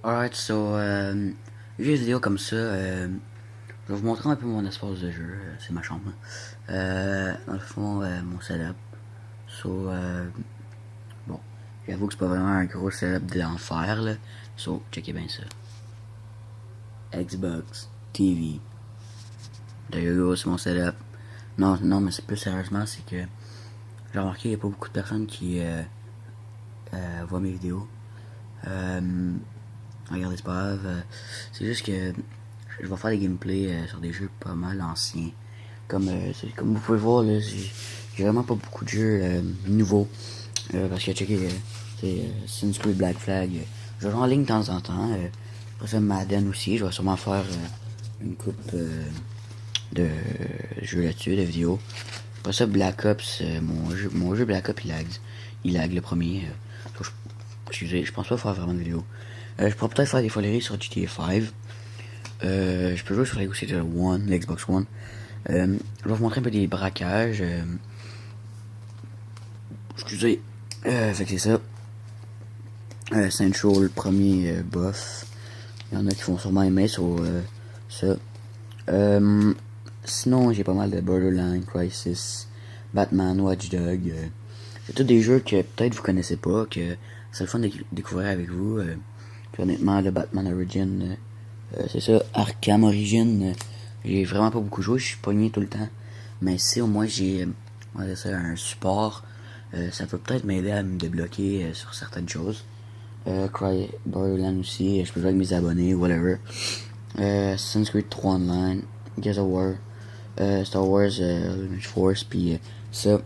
Alright, so, une vidéo comme ça, je vais vous montrer un peu mon espace de jeu, c'est ma chambre. Dans le fond, mon setup. So, bon, j'avoue que c'est pas vraiment un gros setup de l'enfer, là. So, checkez bien ça. Xbox, TV. There you go, c'est mon setup. Non, non, mais c'est plus sérieusement, c'est que j'ai remarqué qu'il n'y a pas beaucoup de personnes qui voient mes vidéos. Regardez, c'est pas grave. C'est juste que je vais faire des gameplays sur des jeux pas mal anciens. Comme vous pouvez voir, là, j'ai vraiment pas beaucoup de jeux nouveaux. Parce que, checké, c'est Assassin's Creed Black Flag. Je joue en ligne de temps en temps. Après ça, Madden aussi. Je vais sûrement faire une coupe de jeux là-dessus, de vidéos. Après ça, Black Ops, mon jeu Black Ops, il lag le premier. Excusez, je pense pas faire vraiment de vidéo. Je pourrais peut-être faire des foleries sur GTA 5. Je peux jouer sur l'Xbox One. Je vais vous montrer un peu des braquages. Excusez. Fait que c'est ça. Sancho, le premier boss. Il y en a qui font sûrement aimer sur ça. Sinon, j'ai pas mal de Borderlands, Crisis, Batman, Watch Dogs. C'est tous des jeux que peut-être vous connaissez pas, que c'est le fun de découvrir avec vous. Puis honnêtement, le Batman Origin, c'est ça, Arkham Origin, j'ai vraiment pas beaucoup joué, je suis pogné tout le temps. Mais si au moins j'ai un support, ça peut peut-être m'aider à me débloquer sur certaines choses. Borderlands aussi, je peux jouer avec mes abonnés, whatever. Assassin's Creed 3 Online, Gears of War, Star Wars, Limited Force, puis ça.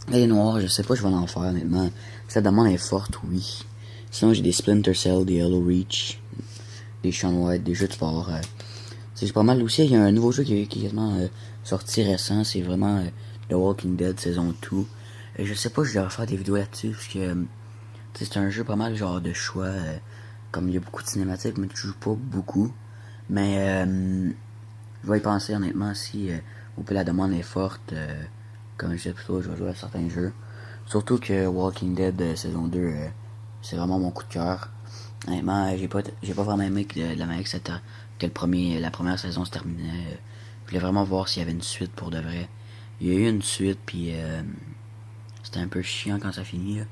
Les noirs, je sais pas, je vais en faire honnêtement. Ça demande est forte, oui. Sinon, j'ai des Splinter Cell, des Halo Reach, des Shaun White, des jeux de sport. C'est pas mal aussi. Il y a un nouveau jeu qui est quasiment sorti récent. C'est vraiment The Walking Dead saison 2. Je sais pas, je vais faire des vidéos là-dessus parce que c'est un jeu pas mal genre de choix. Comme il y a beaucoup de cinématiques, mais tu joues pas beaucoup. Mais je vais y penser honnêtement si au peu la demande est forte. Comme je disais plus tôt, je vais jouer à certains jeux. Surtout que Walking Dead saison 2, c'est vraiment mon coup de cœur. Honnêtement, j'ai pas vraiment aimé que la manière que la première saison se terminait. Je voulais vraiment voir s'il y avait une suite pour de vrai. Il y a eu une suite, puis c'était un peu chiant quand ça finit. Là.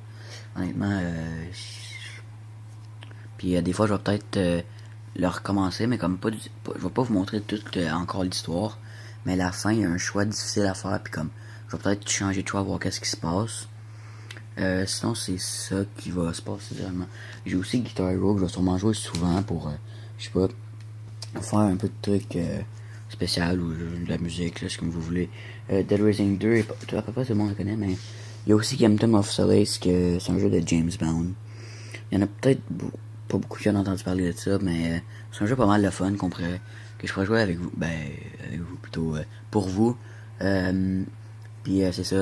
Honnêtement, puis des fois, je vais peut-être le recommencer, mais comme je vais pas vous montrer toute encore l'histoire. Mais la fin, il y a un choix difficile à faire, puis comme je vais peut-être changer de choix, voir qu'est-ce qui se passe. Sinon, c'est ça qui va se passer vraiment. J'ai aussi Guitar Hero que je vais sûrement jouer souvent pour, je sais pas, faire un peu de trucs spécial ou de la musique, là, c'est comme vous voulez. Dead Rising 2, à peu près tout le monde le connaît, mais il y a aussi Kingdom of Solace, que c'est un jeu de James Bond. Il y en a peut-être pas beaucoup qui ont entendu parler de ça, mais c'est un jeu pas mal de fun que je pourrais jouer avec vous. Ben, avec vous plutôt, pour vous. Puis c'est ça,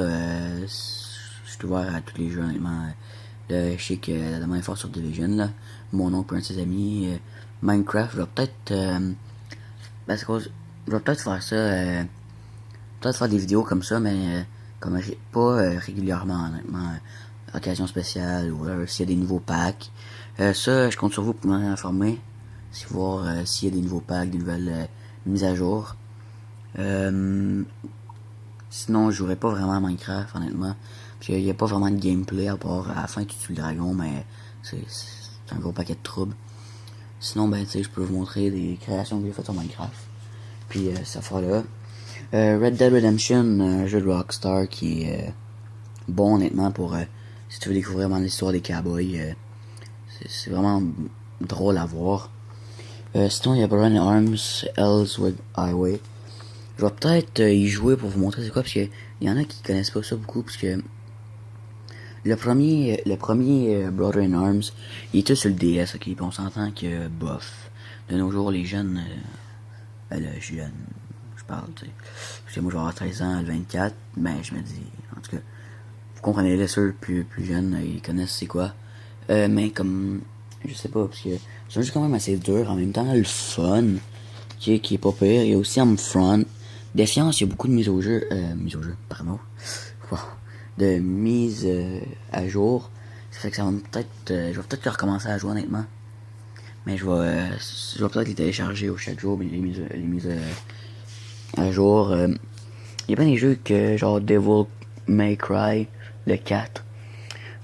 je suis ouvert à tous les jeux, honnêtement. Je sais que la demande est forte sur Division, là. Mon oncle et un de ses amis. Minecraft, je vais peut-être... ben, c'est cause... Je vais peut-être faire ça, peut-être faire des vidéos comme ça, mais comme pas régulièrement, honnêtement. Occasion spéciale, ou s'il y a des nouveaux packs. Ça, je compte sur vous pour m'informer. Si voir s'il y a des nouveaux packs, des nouvelles mises à jour. Sinon, je jouerais pas vraiment à Minecraft, honnêtement. Parce qu'il n'y a pas vraiment de gameplay à part à la fin tu tues le dragon, mais c'est un gros paquet de troubles. Sinon, ben, tu sais, je peux vous montrer des créations que j'ai faites sur Minecraft. Puis, ça fera là. Red Dead Redemption, un jeu de Rockstar qui est bon, honnêtement, pour si tu veux découvrir vraiment l'histoire des cowboys. C'est vraiment drôle à voir. Sinon, il y a Brian Arms, Ellsworth Highway. Je vais peut-être y jouer pour vous montrer c'est quoi, parce que il y en a qui connaissent pas ça beaucoup, parce que le premier Brother in Arms, il était sur le DS, ok, puis on s'entend que bof. De nos jours, les jeunes, le jeune, je parle, tu sais. Parce que moi, je vais avoir 13 ans, le 24, ben, je me dis, en tout cas, vous comprenez, les ceux plus jeunes, ils connaissent c'est quoi. Mais comme, je sais pas, parce que c'est un jeu quand même assez dur, en même temps, le fun, qui est pas pire. Il y a aussi Homefront. Défiance, il y a beaucoup de mises au jeu, pardon. Wow. De mise à jour. Ça fait que ça va peut-être, je vais peut-être recommencer à jouer honnêtement. Mais je vais peut-être les télécharger au chaque jour, les mises à jour. Il y a pas des jeux que genre Devil May Cry, le 4.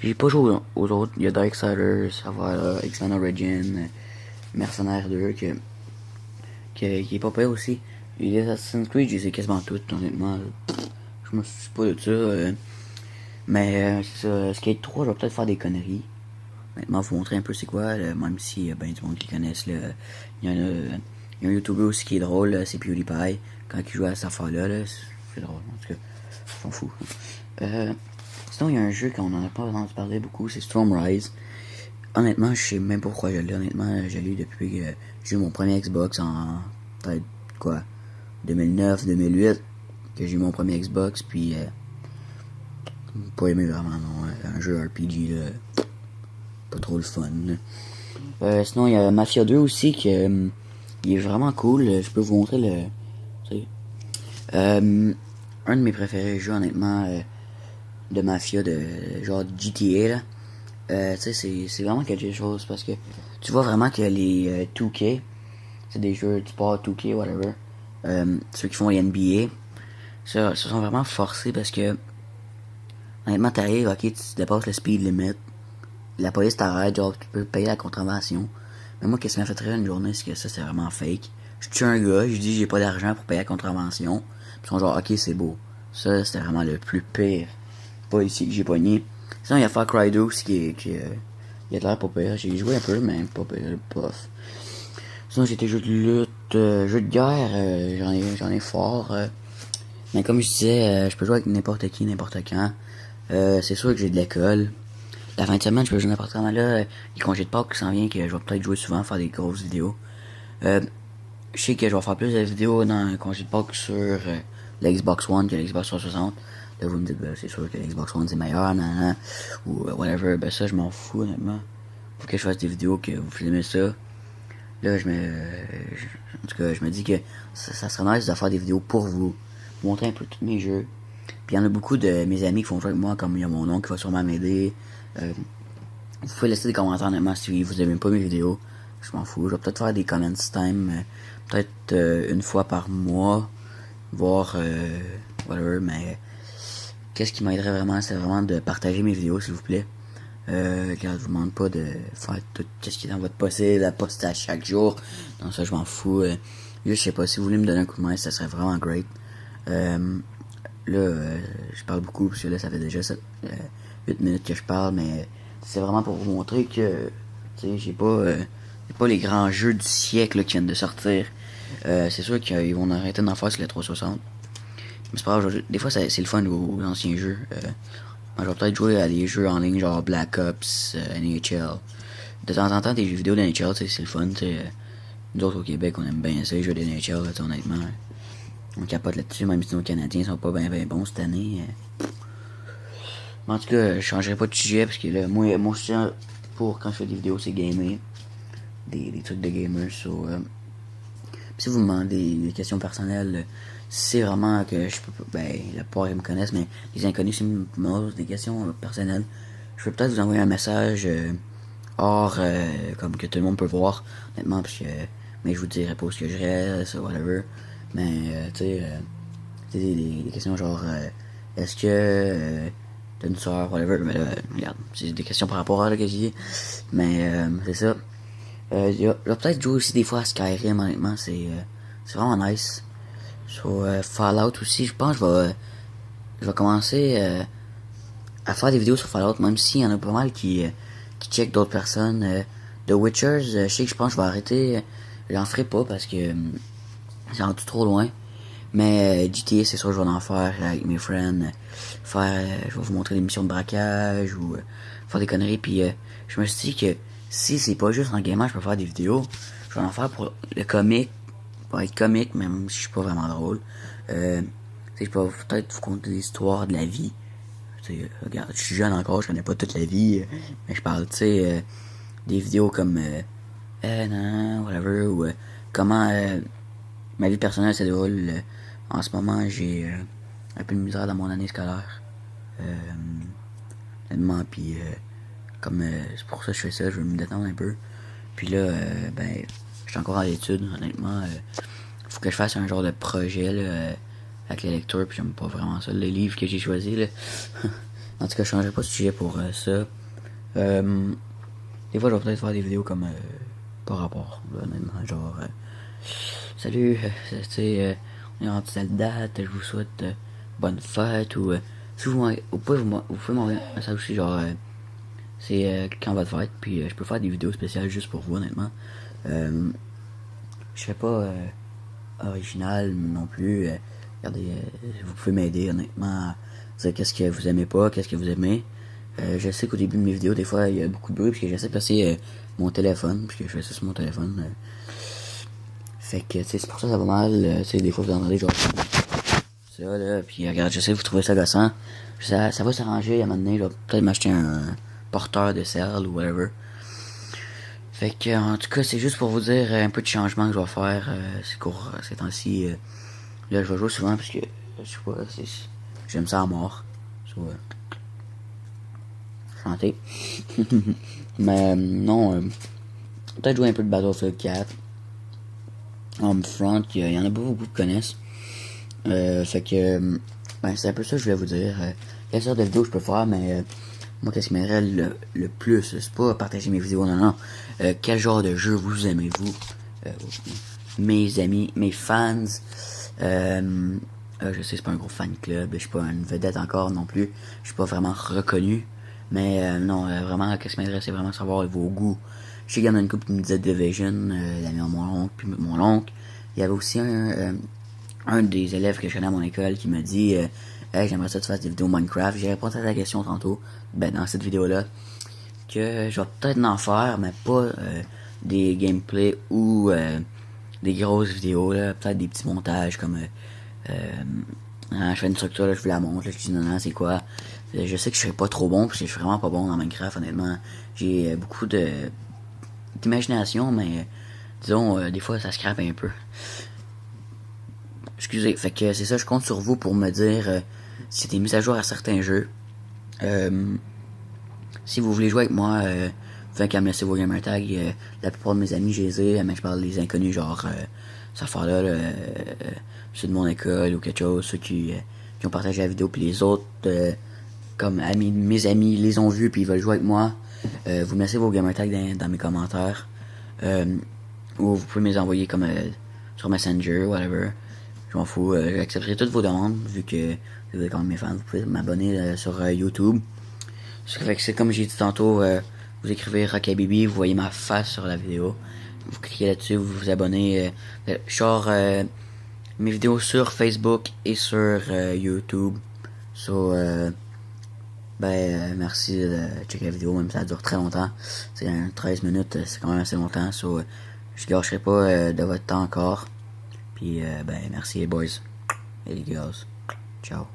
J'ai pas joué aux autres. Il y a Darksiders, X-Men Origin, Mercenaires 2 qui est pas pire aussi. Et les Assassin's Creed, je les ai quasiment toutes, honnêtement. Je me suis pas de ça. Mais c'est ça, Skate 3, je vais peut-être faire des conneries. Honnêtement, vous montrer un peu c'est quoi, même si y a ben du monde qui connaissent. Là, il y en a, il y a un YouTuber aussi qui est drôle, là, c'est PewDiePie. Quand il joue à cette affaire-là, c'est drôle. En tout cas, je m'en fous. Sinon, il y a un jeu qu'on en a pas entendu parler beaucoup, c'est Storm Rise. Honnêtement, je sais même pas pourquoi je l'ai. Honnêtement, je l'ai depuis que j'ai eu mon premier Xbox en peut-être quoi 2009, 2008 que j'ai eu mon premier Xbox, puis pas aimé vraiment non. Un jeu RPG là, pas trop le fun. Sinon, il y a Mafia 2 aussi qui il est vraiment cool. Je peux vous montrer le. Un de mes préférés jeux honnêtement de Mafia de genre GTA là. Tu sais, c'est vraiment quelque chose parce que tu vois vraiment que les 2K, c'est des jeux de sport 2K, whatever. Ceux qui font les NBA, ça se sont vraiment forcés parce que honnêtement, t'arrives, ok, tu dépasses le speed limit, la police t'arrête, genre tu peux payer la contravention. Mais moi, qu'est-ce qui m'a fait rire une journée, c'est que ça, c'est vraiment fake. Je tue un gars, je dis j'ai pas d'argent pour payer la contravention. Puis ils sont genre, ok, c'est beau. Ça, c'était vraiment le plus pire. Pas ici que j'ai pogné. Sinon, il y a Far Cry 2 aussi il a de l'air pas pire. J'ai joué un peu, mais pas pire, pof. Sinon, j'ai été jeux de lutte, jeux de guerre, j'en ai fort. Mais comme je disais, je peux jouer avec n'importe qui, n'importe quand. C'est sûr que j'ai de l'école. La fin de semaine, je peux jouer n'importe quand. Là, les congés de Pâques qui s'en vient, que je vais peut-être jouer souvent, faire des grosses vidéos. Je sais que je vais faire plus de vidéos dans le congé de Pâques sur la Xbox One que la Xbox 360. Là, vous me dites, ben, c'est sûr que la Xbox One c'est meilleur, nan, ou whatever. Ben, ça, je m'en fous, honnêtement. Faut que je fasse des vidéos que vous aimez ça. Là, en tout cas, je me dis que ça serait nice de faire des vidéos pour vous. Montrer un peu tous mes jeux. Puis il y en a beaucoup de mes amis qui font jouer avec moi, comme il y a mon oncle qui va sûrement m'aider. Vous pouvez laisser des commentaires honnêtement si vous aimez pas mes vidéos. Je m'en fous. Je vais peut-être faire des comments time. Peut-être une fois par mois. Voir whatever. Mais qu'est-ce qui m'aiderait vraiment, c'est vraiment de partager mes vidéos, s'il vous plaît. Car je vous demande pas de faire tout ce qui est dans votre possible, à poster à chaque jour. Non, ça, je m'en fous. Je sais pas, si vous voulez me donner un coup de main, ça serait vraiment great. Je parle beaucoup, parce que là, ça fait déjà 8 minutes que je parle, mais c'est vraiment pour vous montrer que, tu sais, j'ai pas les grands jeux du siècle là, qui viennent de sortir. C'est sûr qu'ils vont arrêter d'en faire sur les 360. Mais c'est pas grave, des fois, c'est le fun aux anciens jeux. Moi, je vais peut-être jouer à des jeux en ligne, genre Black Ops, NHL. De temps en temps, des jeux vidéo de NHL, c'est le fun, tu sais. Nous autres, au Québec, on aime bien ça, les jeux de NHL, là, honnêtement. On capote là-dessus, même si nos Canadiens sont pas bien bons cette année. Mais en tout cas, je changerai pas de sujet, parce que là, moi, mon sujet pour quand je fais des vidéos, c'est gamer. Des trucs de gamers, si vous me demandez des questions personnelles, c'est vraiment que je peux pas, ben, la plupart ils me connaissent, mais les inconnus, si me posent des questions personnelles, je peux peut-être vous envoyer un message hors, comme que tout le monde peut voir, honnêtement, parce que, mais je vous dirai pas ce que je reste, whatever, mais, tu sais, des questions genre, est-ce que, t'as une soeur, whatever, mais là, regarde, c'est des questions par rapport à ce que j'ai dit, mais, c'est ça. Je vais peut-être jouer aussi des fois à Skyrim, honnêtement, c'est vraiment nice. Sur Fallout aussi, je pense que je vais commencer à faire des vidéos sur Fallout, même s'il y en a pas mal qui check d'autres personnes. The Witchers, je sais que je pense que je vais arrêter. J'en ferai pas parce que c'est rendu trop loin. Mais GTA, c'est sûr que je vais en faire avec mes friends. Je vais vous montrer des missions de braquage ou faire des conneries. Puis je me suis dit que si c'est pas juste en gaming, je peux faire des vidéos. Je vais en faire pour le comique. Pour être comique, même si je suis pas vraiment drôle. Je peux peut-être vous conter des histoires de la vie. Regarde, je suis jeune encore, je connais pas toute la vie. Mais je parle, tu sais, des vidéos comme non, whatever, ou comment ma vie personnelle se déroule. En ce moment, j'ai un peu de misère dans mon année scolaire. Honnêtement, puis comme c'est pour ça que je fais ça, je veux me détendre un peu. Puis là, ben, je suis encore en études, honnêtement. Faut que je fasse un genre de projet, là, avec la lecture, puis j'aime pas vraiment ça. Les livres que j'ai choisis, là. En tout cas, je changerai pas de sujet pour ça. Des fois, je vais peut-être faire des vidéos comme par rapport, là, honnêtement. Genre, salut, tu sais, on est rendu telle date, je vous souhaite bonne fête, ou si vous pouvez m'envoyer un message aussi, genre, c'est quand votre fête, puis je peux faire des vidéos spéciales juste pour vous, honnêtement. Je serais pas original non plus. Regardez, vous pouvez m'aider, honnêtement, à dire qu'est-ce que vous aimez pas, qu'est-ce que vous aimez. Je sais qu'au début de mes vidéos, des fois, il y a beaucoup de bruit, parce que j'essaie de passer mon téléphone, parce que je fais ça sur mon téléphone. Fait que, tu sais, c'est pour ça que ça va mal. Tu sais, des fois, vous entendez genre ça, là, puis regarde, je sais que vous trouvez ça gossant. Ça va s'arranger à un moment donné, je vais peut-être m'acheter un porteur de selle ou whatever. Fait que, en tout cas, c'est juste pour vous dire un peu de changement que je vais faire ces temps-ci. Là, je vais jouer souvent parce que, je sais pas, j'aime ça à mort. So, chanter. Mais non, peut-être jouer un peu de Battlefield 4. Homefront, il y en a pas beaucoup qui connaissent. Fait que, ben, c'est un peu ça que je voulais vous dire. Quelle sorte de vidéo je peux faire, mais moi, qu'est-ce qui m'aiderait le plus, c'est pas partager mes vidéos, non. Quel genre de jeu vous aimez-vous? Mes amis, mes fans. Je sais, c'est pas un gros fan club, je suis pas une vedette encore non plus. Je suis pas vraiment reconnu. Mais non, vraiment, qu'est-ce qui m'intéresse, c'est vraiment savoir vos goûts. Je sais qu'il y en a une couple qui me disait Division, l'ami de mon oncle, puis mon oncle. Il y avait aussi un des élèves que je connais à mon école qui m'a dit hey, j'aimerais ça que tu fasses des vidéos Minecraft. J'ai répondu à ta question tantôt, ben dans cette vidéo-là, que je vais peut-être en faire, mais pas des gameplays ou des grosses vidéos, là, peut-être des petits montages comme je fais une structure, là, je vous la montre, là, je dis non, c'est quoi. Je sais que je serais pas trop bon, parce que je suis vraiment pas bon dans Minecraft, honnêtement. J'ai beaucoup d'imagination, mais disons, des fois ça scrape un peu. Excusez, fait que c'est ça, je compte sur vous pour me dire si t'es mis à jour à certains jeux. Si vous voulez jouer avec moi, vous qu'à me laisser vos gamer tags. La plupart de mes amis, je les ai, mais je parle des inconnus, genre cette affaire-là, ceux de mon école ou quelque chose, ceux qui ont partagé la vidéo, puis les autres, comme mes amis, les ont vus, puis ils veulent jouer avec moi. Vous me laissez vos gamer tags dans mes commentaires. Ou vous pouvez me les envoyer comme sur Messenger, whatever. Je m'en fous, j'accepterai toutes vos demandes, vu que vous êtes quand même mes fans. Vous pouvez m'abonner sur YouTube. C'est comme j'ai dit tantôt, vous écrivez Rockabibi, vous voyez ma face sur la vidéo. Vous cliquez là-dessus, vous vous abonnez. Je sors mes vidéos sur Facebook et sur YouTube. So, merci de checker la vidéo, même si ça dure très longtemps. C'est 13 minutes, c'est quand même assez longtemps. So, je gâcherai pas de votre temps encore. Puis, merci les boys et les girls. Ciao.